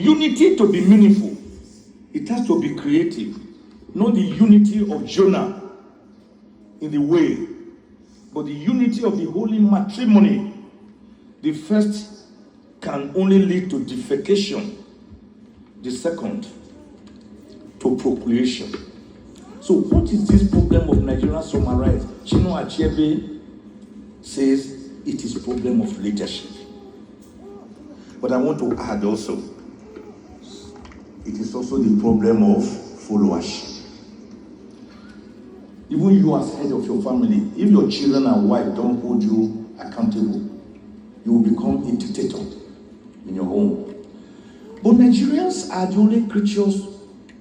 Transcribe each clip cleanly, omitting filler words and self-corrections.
Unity to be meaningful, it has to be creative. Not the unity of Jonah in the way, but the unity of the holy matrimony. The first can only lead to defecation, the second to procreation. So what is this problem of Nigeria summarized? Chinua Achebe says it is a problem of leadership. But I want to add also, it is also the problem of followership. Even you as head of your family, if your children and wife don't hold you accountable, you will become a dictator in your home. But Nigerians are the only creatures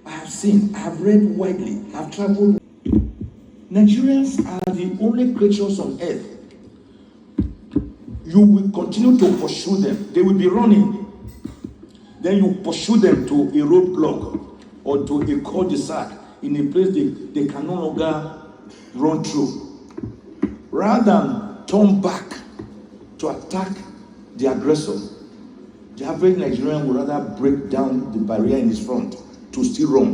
I have seen, I have read widely, I have traveled. Nigerians are the only creatures on earth. You will continue to pursue them. They will be running. Then you pursue them to a roadblock or to a cul-de-sac in a place they can no longer run through. Rather than turn back to attack the aggressor, the average Nigerian would rather break down the barrier in his front to still run.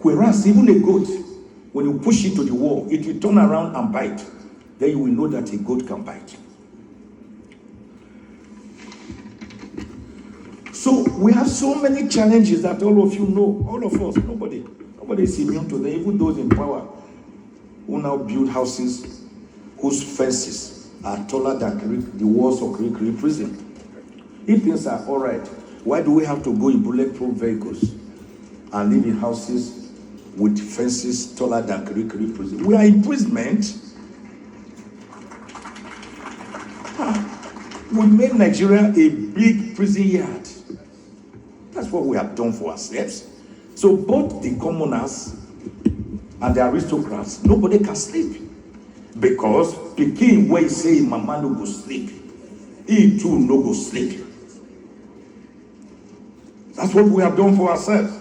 Whereas even a goat, when you push it to the wall, it will turn around and bite. Then you will know that a goat can bite. So we have so many challenges that all of you know, all of us, nobody is immune to them, even those in power who now build houses whose fences are taller than the walls of Kirikiri prison. If things are all right, why do we have to go in bulletproof vehicles and live in houses with fences taller than Kirikiri prison? We are imprisonment. We made Nigeria a big prison yard. That's what we have done for ourselves. So both the commoners and the aristocrats, nobody can sleep. Because Peking, where he say Mama no go sleep, he too no go sleep. That's what we have done for ourselves.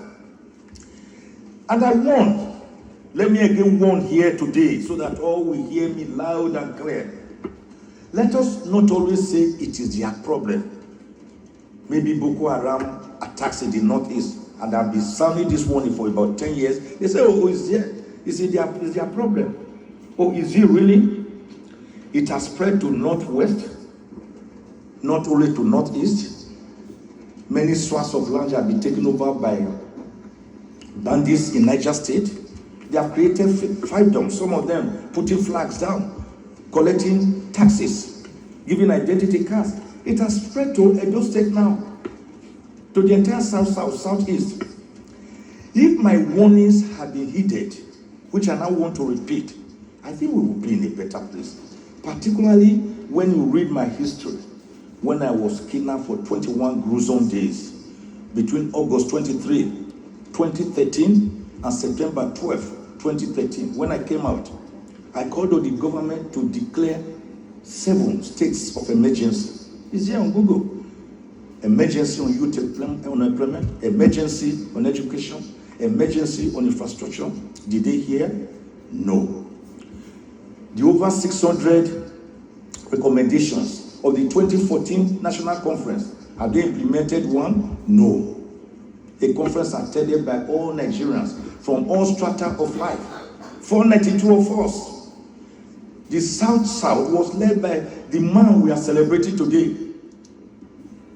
And I warn, let me again warn here today so that all will hear me loud and clear. Let us not always say it is their problem. Maybe Boko Haram attacks in the northeast, and I've been sounding this warning for about 10 years. They say, oh, is it their problem? Oh, is it really? It has spread to northwest, not only to northeast. Many swaths of land have been taken over by bandits in Niger State. They have created fiefdoms, some of them putting flags down, collecting taxes, giving identity cards. It has spread to Edo State now, to the entire southeast. If my warnings had been heeded, which I now want to repeat, I think we will be in a better place. Particularly when you read my history, when I was kidnapped for 21 gruesome days, between August 23, 2013 and September 12, 2013. When I came out, I called on the government to declare 7 states of emergency. It's here on Google. Emergency on youth unemployment, emergency on education, emergency on infrastructure. Did they hear? No. The over 600 recommendations of the 2014 National Conference, have they implemented one? No. A conference attended by all Nigerians from all strata of life. 492 of us. The South was led by the man we are celebrating today,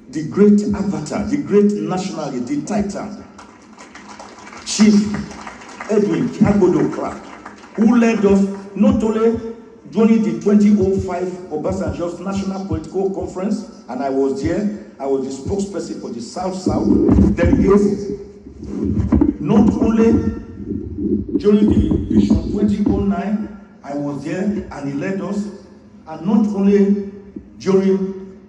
the great avatar, the great nationalist, the titan, Chief Edwin Kiagodo Clark, who led us not only during the 2005 Obasanjo's National Political Conference, and I was there. I was the spokesperson for the South delegates. Not only during the Vision 2009, I was there and he led us, and not only during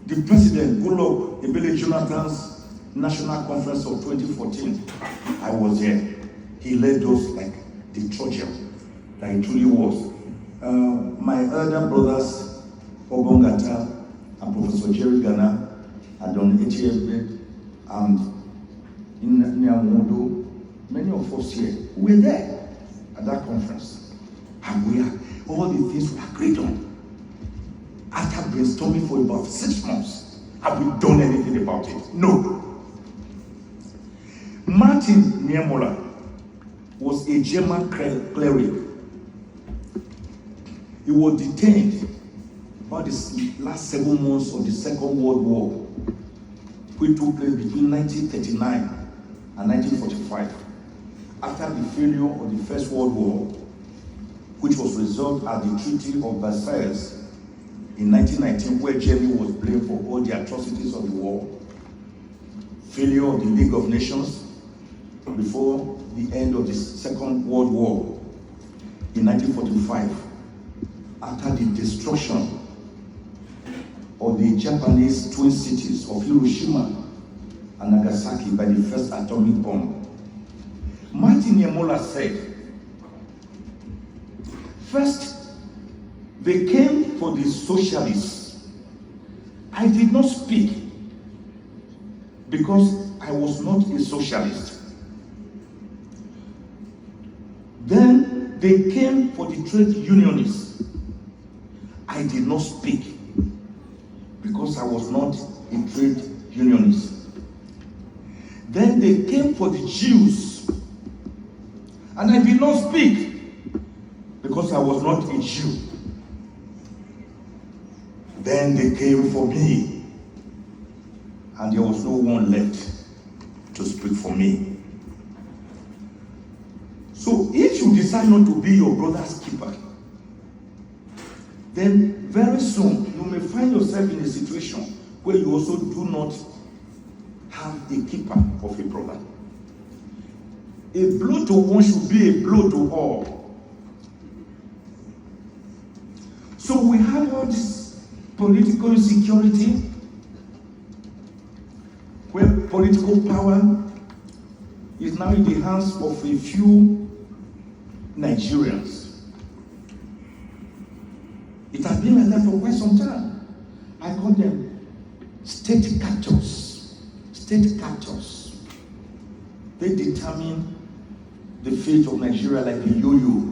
the President Goodluck Ebele Jonathan's National Conference of 2014, I was there. He led us like the Trojan that he truly was. My elder brothers, Ogongata and Professor Jerry Ghana, and Don HFB, and Nyamodo, many of us here, we were there at that conference. And we are, all the things we agreed on. After brainstorming for about 6 months, Have we done anything about it? No. Martin Niemöller was a German cleric. He was detained about the last 7 months of the Second World War, which took place between 1939 and 1945, after the failure of the First World War, which was resolved at the Treaty of Versailles in 1919, where Germany was blamed for all the atrocities of the war, failure of the League of Nations before the end of the Second World War in 1945, after the destruction of the Japanese twin cities of Hiroshima and Nagasaki by the first atomic bomb. Martin Niemöller said, first, they came for the socialists. I did not speak because I was not a socialist. Then they came for the trade unionists. I did not speak because I was not a trade unionist. Then they came for the Jews, and I did not speak because I was not a Jew. Then they came for me, and there was no one left to speak for me. So if you decide not to be your brother's keeper, then very soon you may find yourself in a situation where you also do not have a keeper of a brother. A blow to one should be a blow to all. So we have all this political insecurity, where political power is now in the hands of a few Nigerians. It has been like that for quite some time. I call them state captors. State captors. They determine the fate of Nigeria like a yo-yo.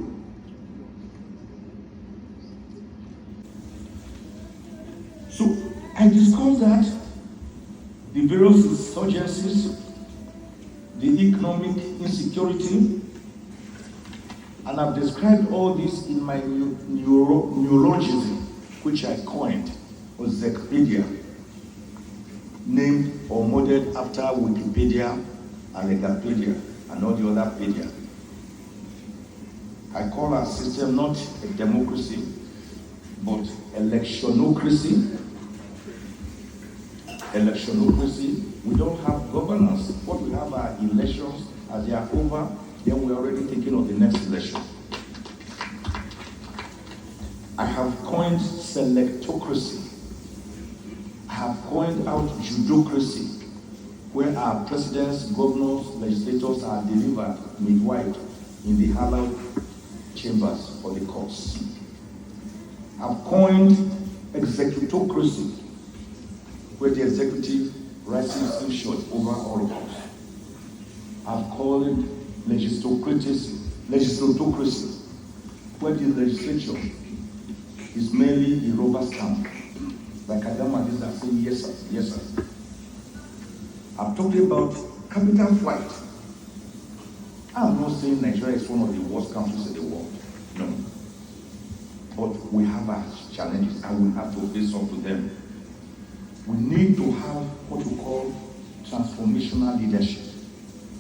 So I discussed that the various insurgencies, the economic insecurity, and I've described all this in my neologism, which I coined, or Zekpedia, named or modeled after Wikipedia and Wikipedia and all the other pedia. I call our system not a democracy, but electionocracy. Electionocracy. We don't have governance. What we have are elections. As they are over, then we're already thinking of the next election. I have coined selectocracy. I have coined out judocracy, where our presidents, governors, legislators are delivered midwife in the hallowed chambers for the courts. I've coined executocracy, where the executive rises short over all of us. I've called it legislatocracy, where the legislature is merely a rubber stamp, like Adam is saying yes sir, yes sir. I'm talking about capital flight. I'm not saying Nigeria is one of the worst countries in the world, no. But we have our challenges and we have to face up to them. We need to have what we call transformational leadership.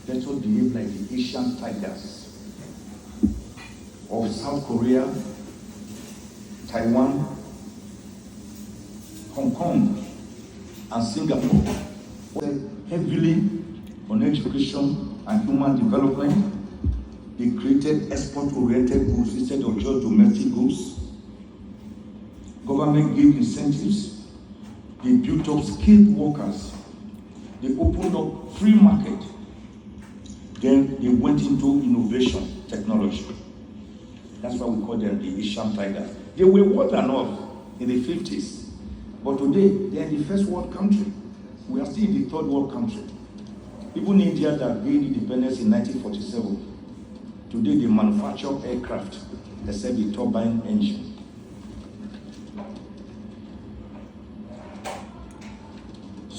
Let us behave like the Asian tigers of South Korea, Taiwan, Hong Kong, and Singapore. Heavily on education and human development. They created export-oriented goods instead of just domestic goods. Government gave incentives. They built up skilled workers. They opened up free market. Then they went into innovation technology. That's why we call them the Asian tigers. They were well enough in the 50s, but today they're in the first world country. We are still in the third world country. Even India that gained independence in 1947, today they manufacture aircraft, except the turbine engine.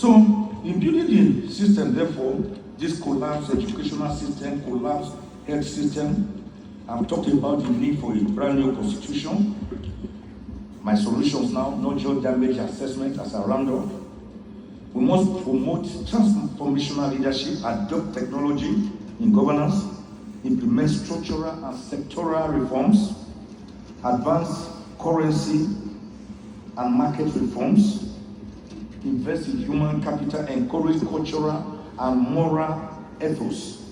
So, in building the system, therefore, this collapsed educational system, collapsed health system, I'm talking about the need for a brand new constitution. My solutions now, not just damage assessment as a roundup. We must promote transformational leadership, adopt technology in governance, implement structural and sectoral reforms, advance currency and market reforms, invest in human capital, encourage cultural and moral ethos.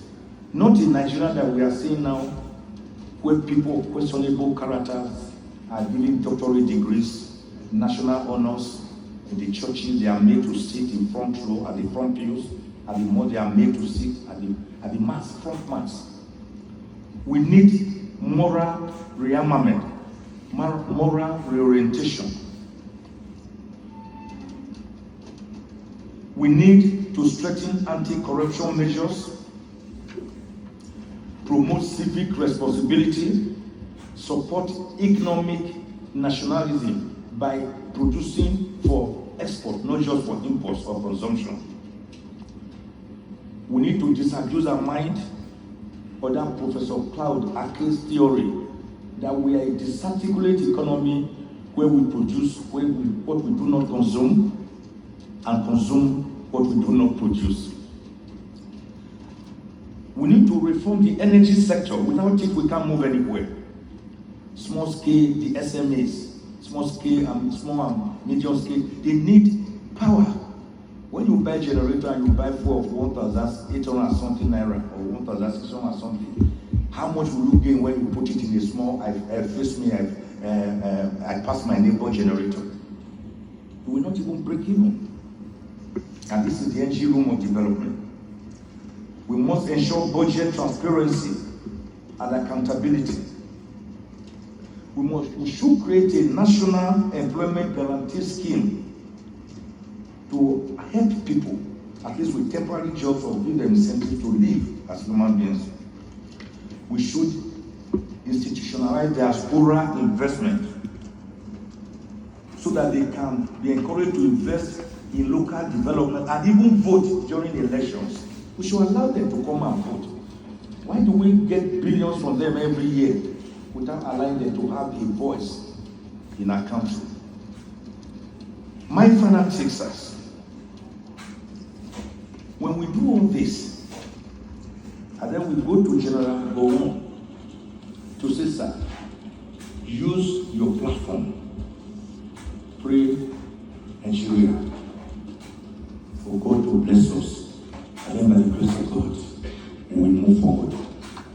Not in Nigeria that we are seeing now, where people of questionable characters are giving doctorate degrees, national honors. In the churches, they are made to sit in front row, at the front pews. At the mosque, they are made to sit at the mass, front mass. We need moral rearmament, moral reorientation. We need to strengthen anti-corruption measures, promote civic responsibility, support economic nationalism by producing for export, not just for imports or consumption. We need to disabuse our mind under Professor Claude Ake's theory that we are a disarticulate economy where we produce what we do not consume and consume what we do not produce. We need to reform the energy sector. Without it, we can't move anywhere. Small scale, the SMEs, small and medium scale, they need power. When you buy a generator and you buy fuel of 1,800 something naira or 1,600 something, how much will you gain when you put it in a small, I pass my neighbor generator? You will not even break even. And this is the engine room of development. We must ensure budget transparency and accountability. We should create a national employment guarantee scheme to help people, at least with temporary jobs, or give them incentive to live as human beings. We should institutionalize diaspora investment so that they can be encouraged to invest in local development and even vote during elections. We should allow them to come and vote. Why do we get billions from them every year without allowing them to have a voice in our country? My final exercise. When we do all this, and then we go to General Gowon to say, sir, use your platform, pray Nigeria, for God to bless us, and then by the grace of God, we will move forward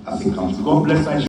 as a country. God bless Nigeria.